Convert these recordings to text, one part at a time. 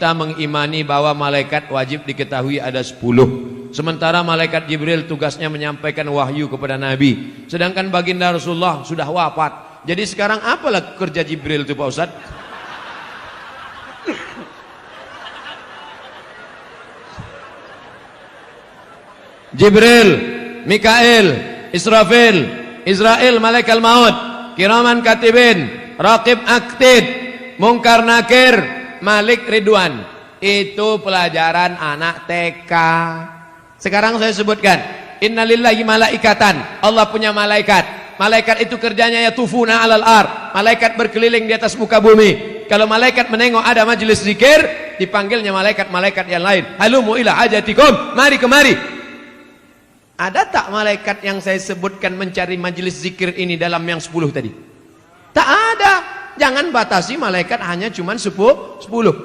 kita mengimani bahwa malaikat wajib diketahui ada 10. Sementara malaikat Jibril tugasnya menyampaikan wahyu kepada Nabi. Sedangkan baginda Rasulullah sudah wafat. Jadi sekarang apalah kerja Jibril itu Pak Ustaz? Jibril, Mikail, Israfil, Israel malaikat maut, kiraman katibin, raqib aktid, mungkar nakir, malik ridwan. Itu pelajaran anak TK. Sekarang saya sebutkan, innalillahi malaikatan, Allah punya malaikat. Malaikat itu kerjanya yatufuna alal ar, malaikat berkeliling di atas muka bumi. Kalau malaikat menengok ada majelis zikir, dipanggilnya malaikat-malaikat yang lain. Halumu ila hajatikum, mari kemari. Ada tak malaikat yang saya sebutkan mencari majelis zikir ini dalam yang 10 tadi? Tak ada. Jangan batasi malaikat hanya cuma 10.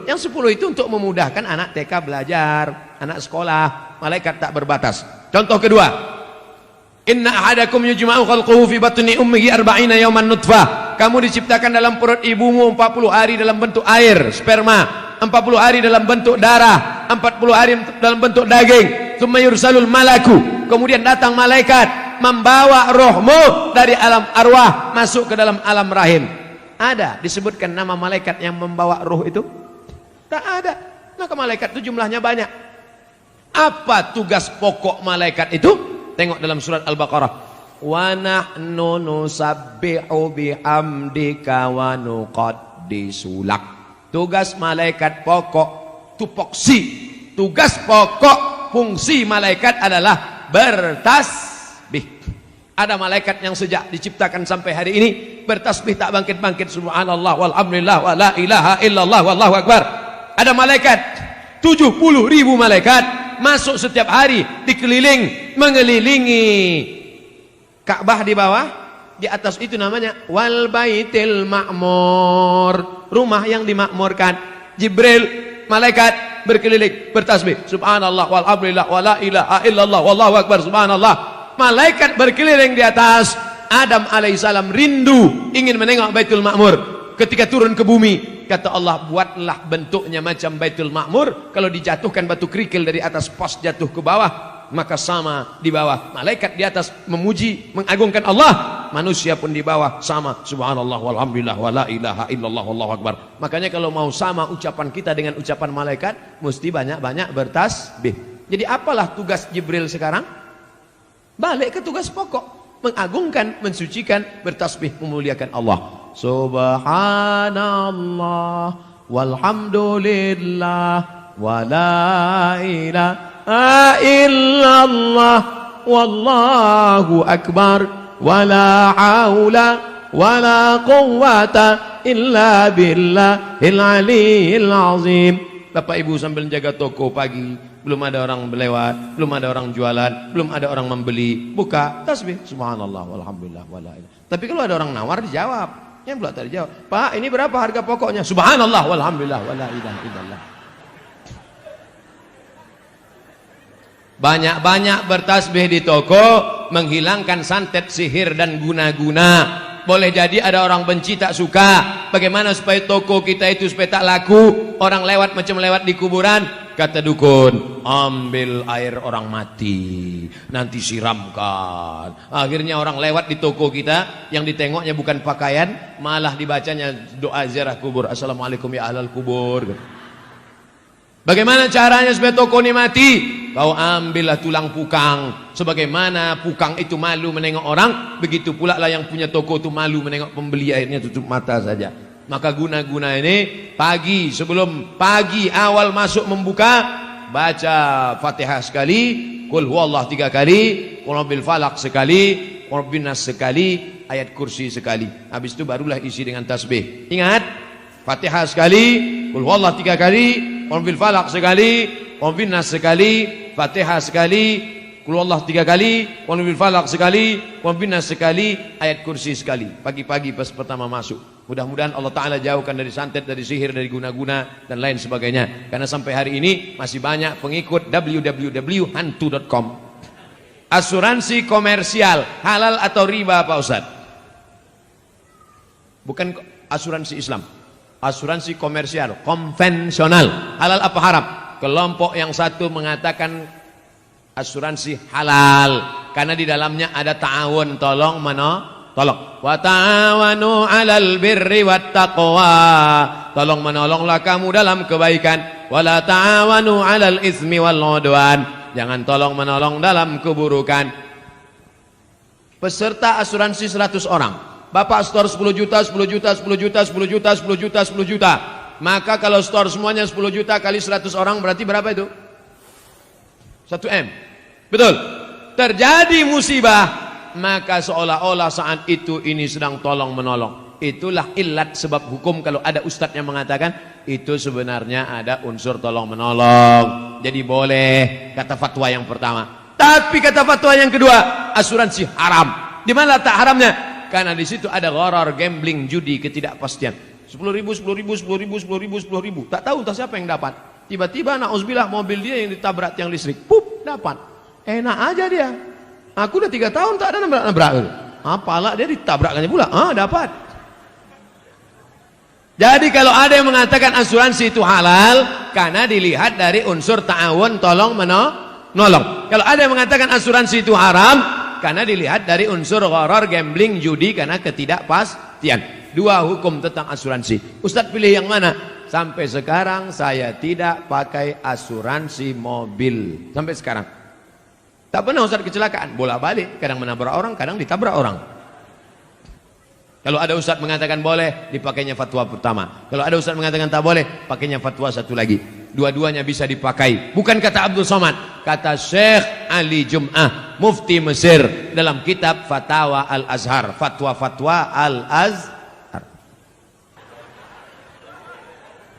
Yang 10 itu untuk memudahkan anak TK belajar, anak sekolah. Malaikat tak berbatas. Contoh kedua, inna ahadakum yujma'u khalquhu fi batni ummihi 40 yawman nutfah. Kamu diciptakan dalam perut ibumu 40 hari dalam bentuk air, sperma, 40 hari dalam bentuk darah, 40 hari dalam bentuk daging. Tsumma yursalul malaku. Kemudian datang malaikat membawa rohmu dari alam arwah masuk ke dalam alam rahim. Ada disebutkan nama malaikat yang membawa roh itu? Tak ada. Maka malaikat itu jumlahnya banyak. Apa tugas pokok malaikat itu? Tengok dalam surat Al-Baqarah. Wa nahnu nusabbihu bihamdika wa nuqaddisu lak. Tugas malaikat pokok, tupoksi. Tugas pokok fungsi malaikat adalah bertasbih. Ada malaikat yang sejak diciptakan sampai hari ini bertasbih tak bangkit-bangkit, subhanallah walhamdulillah wa la ilaha illallah wallahu akbar. Ada malaikat 70.000 malaikat masuk setiap hari dikeliling mengelilingi Ka'bah di bawah, di atas itu namanya wal baitil ma'mur, rumah yang dimakmurkan. Jibril malaikat berkeliling bertasbih subhanallah walhamdulillah wa la ilaha illallah wallahu akbar subhanallah. Malaikat berkeliling di atas. Adam alaihissalam rindu ingin menengok Baitul Ma'mur. Ketika turun ke bumi, kata Allah, buatlah bentuknya macam Baitul Ma'mur. Kalau dijatuhkan batu kerikil dari atas pos jatuh ke bawah, maka sama di bawah. Malaikat di atas memuji, mengagungkan Allah, manusia pun di bawah sama subhanallah walhamdulillah wa la ilaha illallah wallahu akbar. Makanya kalau mau sama ucapan kita dengan ucapan malaikat, mesti banyak-banyak bertasbih. Jadi apalah tugas Jibril sekarang? Balik ke tugas pokok, mengagungkan, mensucikan, bertasbih, memuliakan Allah. Subhanallah walhamdulillah wa la ilaha illallah wallahu akbar wa la haula wa la quwwata illa billahil aliyyil azim. Bapak Ibu sambil jaga toko pagi, belum ada orang berlewat, belum ada orang jualan, belum ada orang membeli, buka tasbih subhanallah walhamdulillah wala ilaha. Tapi kalau ada orang nawar dijawab, yang belum tadi jawab, Pak ini berapa harga pokoknya? Subhanallah walhamdulillah wala ilaha illallah. Banyak-banyak bertasbih di toko menghilangkan santet, sihir dan guna-guna. Boleh jadi ada orang benci tak suka. Bagaimana supaya toko kita itu supaya tak laku? Orang lewat macam lewat di kuburan. Kata dukun, ambil air orang mati, nanti siramkan. Akhirnya orang lewat di toko kita, yang ditengoknya bukan pakaian, malah dibacanya doa ziarah kubur. Assalamualaikum ya ahlal kubur. Bagaimana caranya supaya toko ini mati? Kau ambillah tulang pukang. Sebagaimana pukang itu malu menengok orang, begitu pula lah yang punya toko itu malu menengok pembeli, akhirnya tutup mata saja. Maka guna-guna ini pagi, sebelum pagi awal masuk membuka, baca Fatihah sekali, Qul huwallah 3 kali, Qul rabbil falaq sekali, Qul rabbin nas sekali, ayat kursi sekali. Habis itu barulah isi dengan tasbih. Ingat, Fatihah sekali, Qul huwallah 3 kali, Qul rabbil falaq sekali, Qul rabbin nas sekali, Fatihah sekali, Qul huwallah 3 kali, Qul rabbil falaq sekali, Qul rabbin nas sekali, ayat kursi sekali. Pagi-pagi pas pertama masuk. Mudah-mudahan Allah Ta'ala jauhkan dari santet, dari sihir, dari guna-guna dan lain sebagainya. Karena sampai hari ini masih banyak pengikut www.hantu.com. Asuransi komersial halal atau riba Pak Ustaz? Bukan asuransi Islam. asuransi komersial, konvensional. Halal apa haram? Kelompok yang satu mengatakan asuransi halal karena di dalamnya ada ta'awun, tolong tolong. Wa ta'awanu 'alal birri wat taqwa. Tolong menolonglah kamu dalam kebaikan. Wa la ta'awanu 'alal itsmi wal 'udwan. Jangan tolong menolong dalam keburukan. Peserta asuransi 100 orang. Bapak store 10 juta, 10 juta, 10 juta, 10 juta, 10 juta, 10 juta. Maka kalau store semuanya 10 juta kali 100 orang berarti berapa itu? 1 M. Betul. Terjadi musibah, maka seolah-olah saat itu ini sedang tolong menolong. Itulah ilat sebab hukum kalau ada ustadz yang mengatakan itu sebenarnya ada unsur tolong menolong. Jadi boleh, kata fatwa yang pertama. Tapi kata fatwa yang kedua, asuransi haram. Di mana tak haramnya? Karena di situ ada gharar, gambling, judi, ketidakpastian. 10.000, 10.000, 10.000, 10.000, 10.000. Tak tahu entah siapa yang dapat. Tiba-tiba na'udzubillah mobil dia yang ditabrak tiang listrik. Pup, dapat. Enak aja dia. Aku udah 3 tahun tak ada nabrak-nabrak. Apalah dia ditabrakkannya pula. Dapat. Jadi kalau ada yang mengatakan asuransi itu halal karena dilihat dari unsur ta'awun, tolong menolong. Kalau ada yang mengatakan asuransi itu haram karena dilihat dari unsur gharar, gambling, judi karena ketidakpastian. Dua hukum tentang asuransi. Ustadz pilih yang mana? Sampai sekarang saya tidak pakai asuransi mobil. Sampai sekarang. Tak pernah Ustadz kecelakaan. Bolak-balik. Kadang menabrak orang, kadang ditabrak orang. Kalau ada ustadz mengatakan boleh, dipakainya fatwa pertama. Kalau ada ustadz mengatakan tak boleh, pakainya fatwa satu lagi. Dua-duanya bisa dipakai. Bukan kata Abdul Somad, kata Syekh Ali Jum'ah, mufti Mesir, dalam kitab Fatawa Al-Azhar. Fatwa-fatwa Al-Azhar.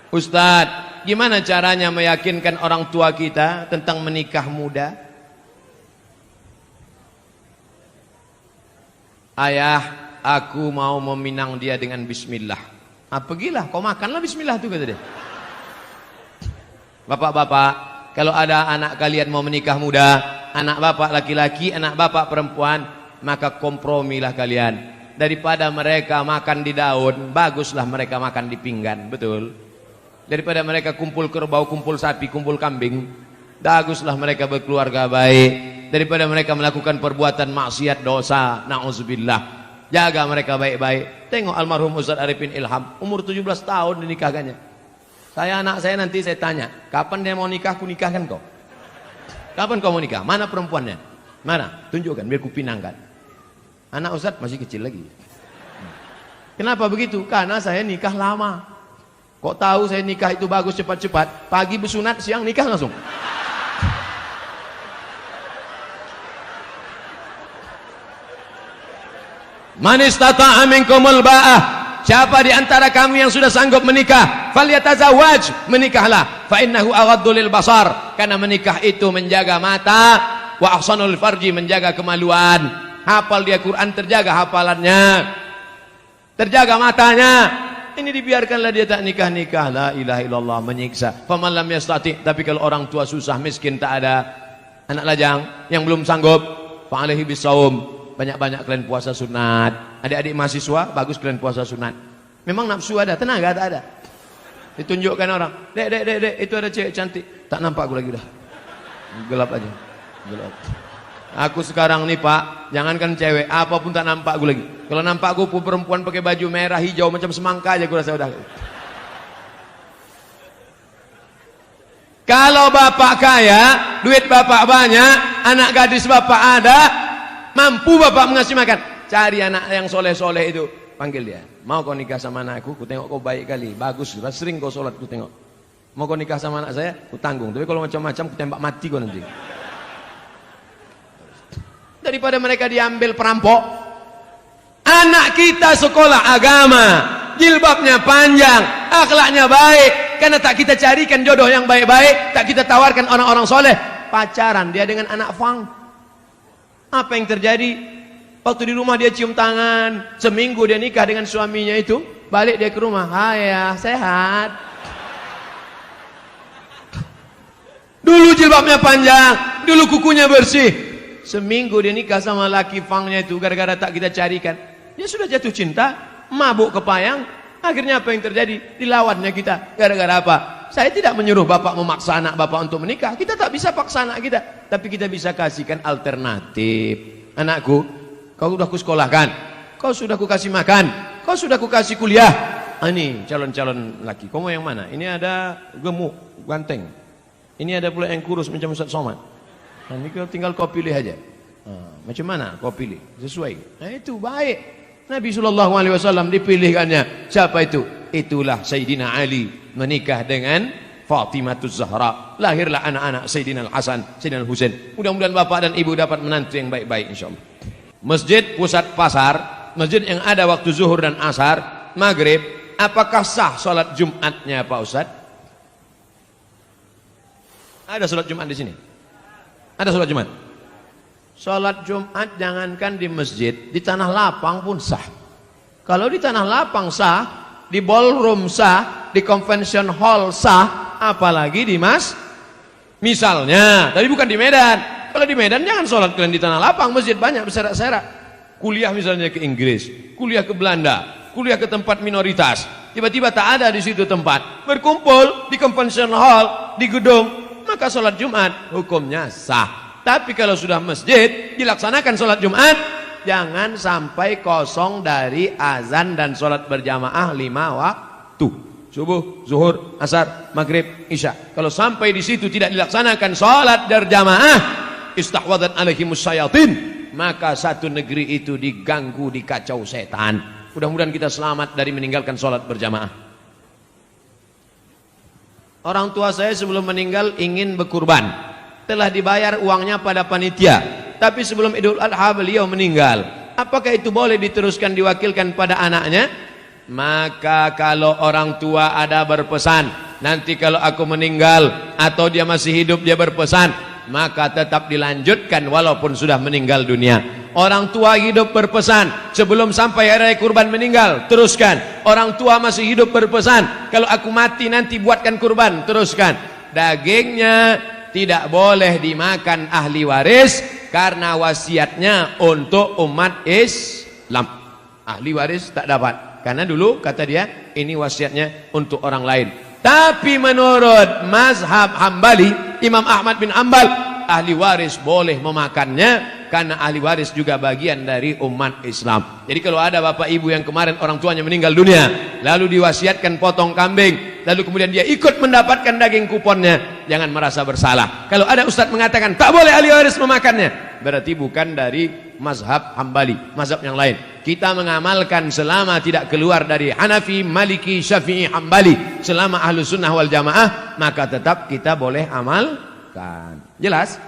Ustadz, gimana caranya meyakinkan orang tua kita tentang menikah muda? Ayah, aku mau meminang dia dengan bismillah. Pergilah, kau makanlah bismillah itu, kata dia. Bapak-bapak, kalau ada anak kalian mau menikah muda, anak bapak laki-laki, anak bapak perempuan, maka kompromilah kalian. Daripada mereka makan di daun, baguslah mereka makan di pinggan, betul? Daripada mereka kumpul kerbau, kumpul sapi, kumpul kambing, baguslah mereka berkeluarga baik. Daripada mereka melakukan perbuatan maksiat, dosa, na'udzubillah. Jaga mereka baik-baik. Tengok almarhum Ustaz Arifin Ilham, umur 17 tahun dinikahkannya. Anak saya nanti saya tanya, kapan dia mau nikah, ku nikahkan kau. Kapan kau mau nikah? Mana perempuannya? Mana? Tunjukkan biar ku pinangkan. Anak Ustaz masih kecil lagi. Kenapa begitu? Karena saya nikah lama. Kok tahu saya nikah itu bagus cepat-cepat? Pagi bersunat, siang nikah langsung. Man istata'a minkumul ba'ah, siapa di antara kamu yang sudah sanggup menikah, falyatazawwaj, menikahlah, fa innahu aghaddu lil basar, karena menikah itu menjaga mata, wa ahsanul farji, menjaga kemaluan. Hafal dia Quran, terjaga hafalannya, terjaga matanya. Ini dibiarkanlah dia tak nikah-nikah, la ilaha illallah, menyiksa. Faman lam yastati, tapi kalau orang tua susah, miskin, tak ada anak lajang yang belum sanggup, fa alaihi bisawm, banyak-banyak kalian puasa sunat. Adik-adik mahasiswa, bagus kalian puasa sunat. Memang nafsu ada, tenaga tak ada. Ditunjukkan orang, dek, itu ada cewek cantik. Tak nampak aku lagi dah. Gelap aja, gelap. Aku sekarang nih Pak, jangankan cewek, apapun tak nampak aku lagi. Kalau nampak aku perempuan pakai baju merah hijau macam semangka aja, aku rasa udah. Kalau bapak kaya, duit bapak banyak, anak gadis bapak ada, mampu bapak mengasih makan, cari anak yang soleh-soleh itu, panggil dia. Mau kau nikah sama anakku? Ku tengok kau baik kali, bagus, sering kau sholat, ku tengok. Mau kau nikah sama anak saya? Ku tanggung. Tapi kalau macam-macam, ku tembak mati kau nanti. Daripada mereka diambil perampok. Anak kita sekolah agama, jilbabnya panjang, akhlaknya baik, karena tak kita carikan jodoh yang baik-baik, tak kita tawarkan orang-orang soleh, pacaran dia dengan anak fang. Apa yang terjadi? Waktu di rumah dia cium tangan, seminggu dia nikah dengan suaminya itu, balik dia ke rumah, hai ya, sehat. Dulu jilbabnya panjang, dulu kukunya bersih. Seminggu dia nikah sama laki fangnya itu, gara-gara tak kita carikan. Dia sudah jatuh cinta, mabuk kepayang, Akhirnya apa yang terjadi? Dilawannya kita. Gara-gara apa? Saya tidak menyuruh bapak memaksa anak bapak untuk menikah. Kita tak bisa paksa anak kita. Tapi kita bisa kasihkan alternatif. Anakku, kau sudah kusekolahkan. Kau sudah kukasih makan. Kau sudah kukasih kuliah. Ini calon-calon laki. Kau mau yang mana? Ini ada gemuk, ganteng. Ini ada pula yang kurus macam Ustaz Somad. Nah, ini tinggal kau pilih aja. Macam mana kau pilih? Sesuai. Nah, itu baik. Nabi SAW dipilihkannya. Siapa itu? Itulah Sayyidina Ali menikah dengan Fatimatuz Zahra. Lahirlah anak-anak Sayyidina Al-Hasan, Sayyidina Al-Husain. Mudah-mudahan bapak dan ibu dapat menantu yang baik-baik insyaallah. Masjid pusat pasar, masjid yang ada waktu zuhur dan asar, maghrib, apakah sah sholat Jumatnya Pak Ustaz? Ada sholat Jumat di sini? Ada sholat Jumat? Sholat Jumat jangankan di masjid, di tanah lapang pun sah. Kalau di tanah lapang sah, di ballroom sah, di convention hall sah, apalagi di misalnya, tapi bukan di Medan. Kalau di Medan jangan sholat kalian di tanah lapang, masjid banyak berserak-serak. Kuliah misalnya ke Inggris, kuliah ke Belanda, kuliah ke tempat minoritas, tiba-tiba tak ada di situ tempat, berkumpul di convention hall, di gedung, maka sholat Jumat hukumnya sah. Tapi kalau sudah masjid dilaksanakan sholat Jumat, jangan sampai kosong dari azan dan sholat berjamaah 5 waktu. Subuh, zuhur, asar, maghrib, isya. Kalau sampai di situ tidak dilaksanakan sholat berjamaah, istahwadat alaihimus syayatin, maka satu negeri itu diganggu, dikacau setan. Mudah-mudahan kita selamat dari meninggalkan sholat berjamaah. Orang tua saya sebelum meninggal ingin berkurban. Telah dibayar uangnya pada panitia, tapi sebelum Idul Adha beliau meninggal. Apakah itu boleh diteruskan diwakilkan pada anaknya? Maka kalau orang tua ada berpesan, nanti kalau aku meninggal atau dia masih hidup dia berpesan, maka tetap dilanjutkan walaupun sudah meninggal dunia. Orang tua hidup berpesan, sebelum sampai hari kurban meninggal, teruskan. Orang tua masih hidup berpesan, kalau aku mati nanti buatkan kurban, teruskan. Dagingnya tidak boleh dimakan ahli waris karena wasiatnya untuk umat Islam. Ahli waris tak dapat karena dulu kata dia ini wasiatnya untuk orang lain. Tapi menurut mazhab Hambali, Imam Ahmad bin Hanbal, ahli waris boleh memakannya karena ahli waris juga bagian dari umat Islam. Jadi kalau ada bapak ibu yang kemarin orang tuanya meninggal dunia, lalu diwasiatkan potong kambing, lalu kemudian dia ikut mendapatkan daging kuponnya, jangan merasa bersalah. Kalau ada ustadz mengatakan tak boleh ahli waris memakannya, berarti bukan dari mazhab Hambali, mazhab yang lain. Kita mengamalkan selama tidak keluar dari Hanafi, Maliki, Syafi'i, Hambali, selama ahlu sunnah wal jamaah, maka tetap kita boleh amalkan. Jelas?